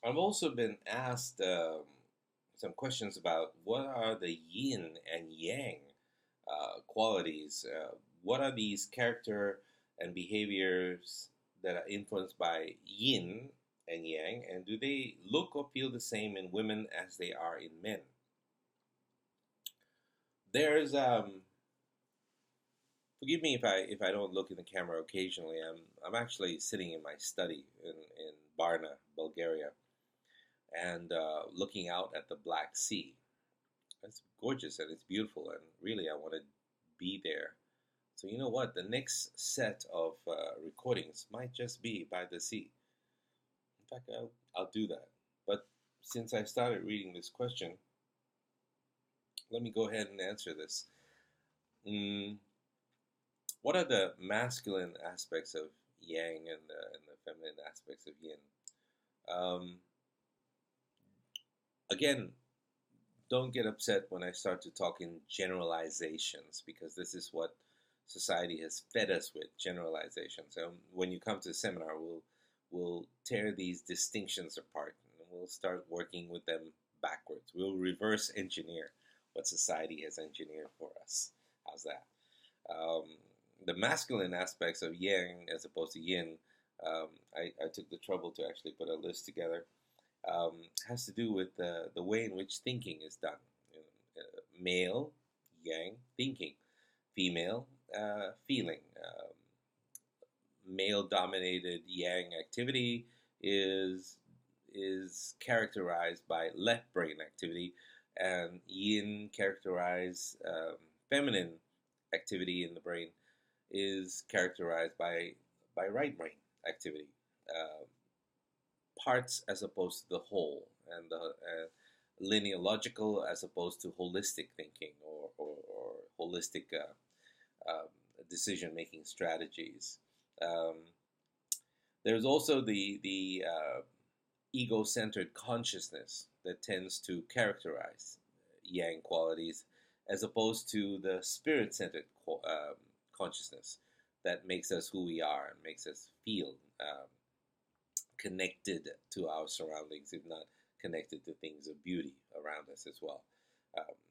I've also been asked some questions about what are the yin and yang qualities. What are these character and behaviors that are influenced by yin and yang, and do they look or feel the same in women as they are in men? There's forgive me if I don't look in the camera occasionally. I'm actually sitting in my study in Varna, Bulgaria, and looking out at the Black Sea. It's gorgeous and it's beautiful, and really I want to be there. So you know what? The next set of recordings might just be by the sea. In fact, I'll do that. But since I started reading this question, let me go ahead and answer this. Mm, what are the masculine aspects of yang and the feminine aspects of yin? Um, Again, don't get upset when I start to talk in generalizations, because this is what society has fed us with, generalizations. When you come to the seminar, we'll tear these distinctions apart and we'll start working with them backwards. We'll reverse engineer what society has engineered for us. How's that? Um, the masculine aspects of yang as opposed to yin, I took the trouble to actually put a list together, has to do with the way in which thinking is done. You know, male, yang, thinking. Female, feeling. Male-dominated yang activity is characterized by left brain activity, and yin characterized feminine activity in the brain is characterized by right brain activity. Uh, Parts as opposed to the whole, and the lineological as opposed to holistic thinking, or holistic decision making strategies. Um, there's also the ego-centered consciousness that tends to characterize yang qualities, as opposed to the spirit-centered consciousness that makes us who we are and makes us feel connected to our surroundings, if not connected to things of beauty around us as well.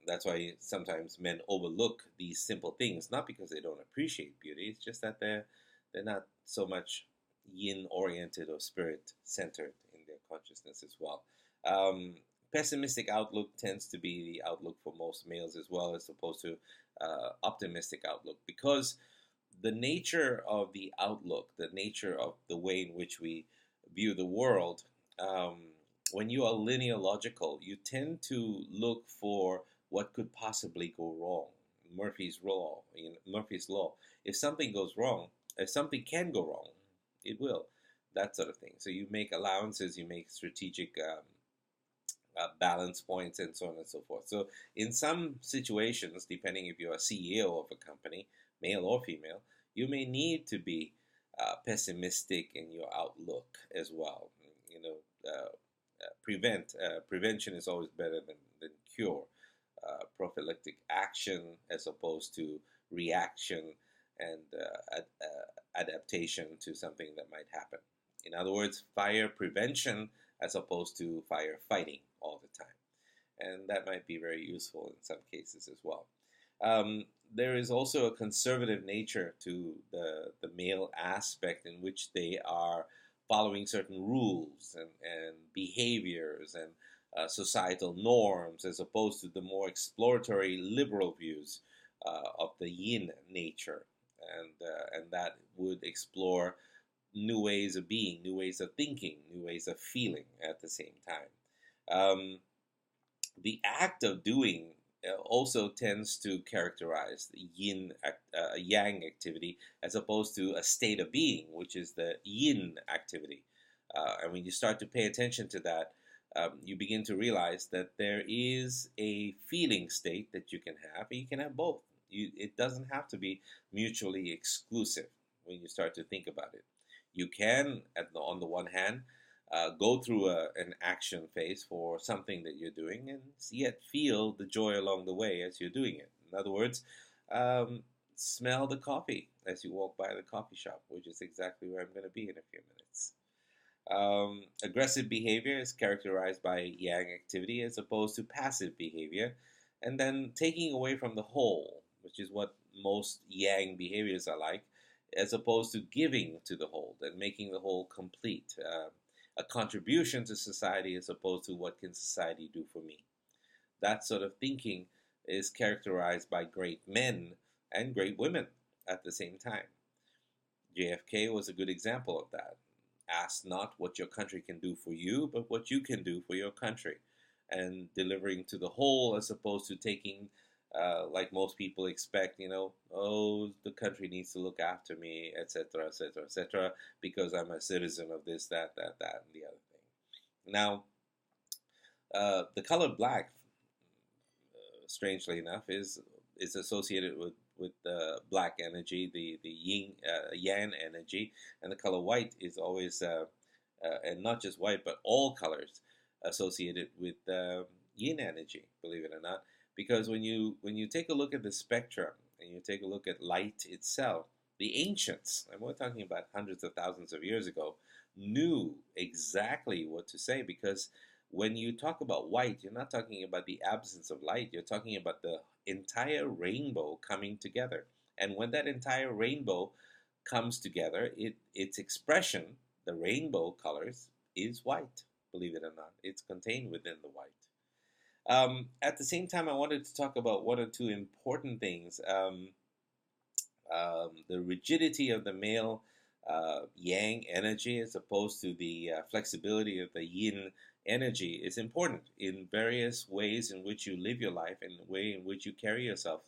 That's why sometimes men overlook these simple things, not because they don't appreciate beauty. It's just that they're not so much yin oriented or spirit centered in their consciousness as well. Um, Pessimistic outlook tends to be the outlook for most males as well, as opposed to optimistic outlook, because the nature of the outlook, the nature of the way in which we view the world, um, when you are linear logical, you tend to look for what could possibly go wrong. Murphy's law, Murphy's law. If something goes wrong, if something can go wrong, it will. That sort of thing. So you make allowances, you make strategic balance points, and so on and so forth. So in some situations, depending if you're a CEO of a company, male or female, you may need to be pessimistic in your outlook as well. You know, prevention is always better than cure. Prophylactic action as opposed to reaction and adaptation to something that might happen. In other words, fire prevention as opposed to firefighting all the time. And that might be very useful in some cases as well. There is also a conservative nature to the male aspect, in which they are following certain rules and behaviors and societal norms, as opposed to the more exploratory liberal views of the yin nature. And that would explore new ways of being, new ways of thinking, new ways of feeling at the same time. The act of doing also tends to characterize the yang activity, as opposed to a state of being, which is the yin activity. And when you start to pay attention to that, you begin to realize that there is a feeling state that you can have, and you can have both. It doesn't have to be mutually exclusive when you start to think about it. You can, on the one hand, go through an action phase for something that you're doing, and yet feel the joy along the way as you're doing it. In other words, um, smell the coffee as you walk by the coffee shop, which is exactly where I'm going to be in a few minutes. Aggressive behavior is characterized by yang activity as opposed to passive behavior, and then taking away from the whole, which is what most yang behaviors are like, as opposed to giving to the whole and making the whole complete. A contribution to society as opposed to what can society do for me. That sort of thinking is characterized by great men and great women at the same time. JFK was a good example of that. Ask not what your country can do for you, but what you can do for your country. And delivering to the whole as opposed to taking, like most people expect, oh, the country needs to look after me, etc., etc., etc., because I'm a citizen of this, that, and the other thing. Now, the color black, strangely enough, is associated with the black energy, the yin yang energy, and the color white is always and not just white but all colors associated with yin energy. Believe it or not, because when you take a look at the spectrum and you take a look at light itself, the ancients, and we're talking about hundreds of thousands of years ago, knew exactly what to say, because when you talk about white, you're not talking about the absence of light. You're talking about the entire rainbow coming together. And when that entire rainbow comes together, its expression, the rainbow colors, is white. Believe it or not, it's contained within the white. At the same time, I wanted to talk about one or two important things. The rigidity of the male yang energy as opposed to the flexibility of the yin energy is important in various ways in which you live your life and the way in which you carry yourself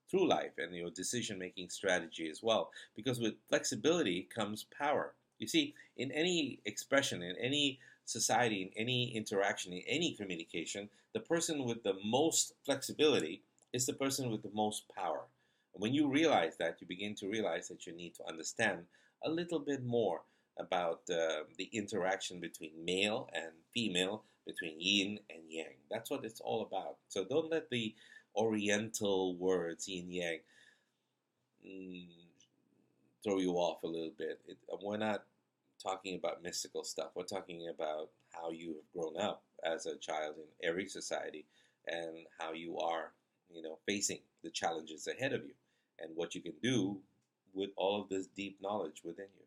through life and your decision making strategy as well. Because with flexibility comes power. You see, in any expression, in any society, in any interaction, in any communication, the person with the most flexibility is the person with the most power. And when you realize that, you begin to realize that you need to understand a little bit more about the interaction between male and female, between yin and yang. That's what it's all about. So don't let the oriental words yin yang mm, throw you off a little bit. We're not talking about mystical stuff. We're talking about how you have grown up as a child in every society and how you are, facing the challenges ahead of you and what you can do with all of this deep knowledge within you.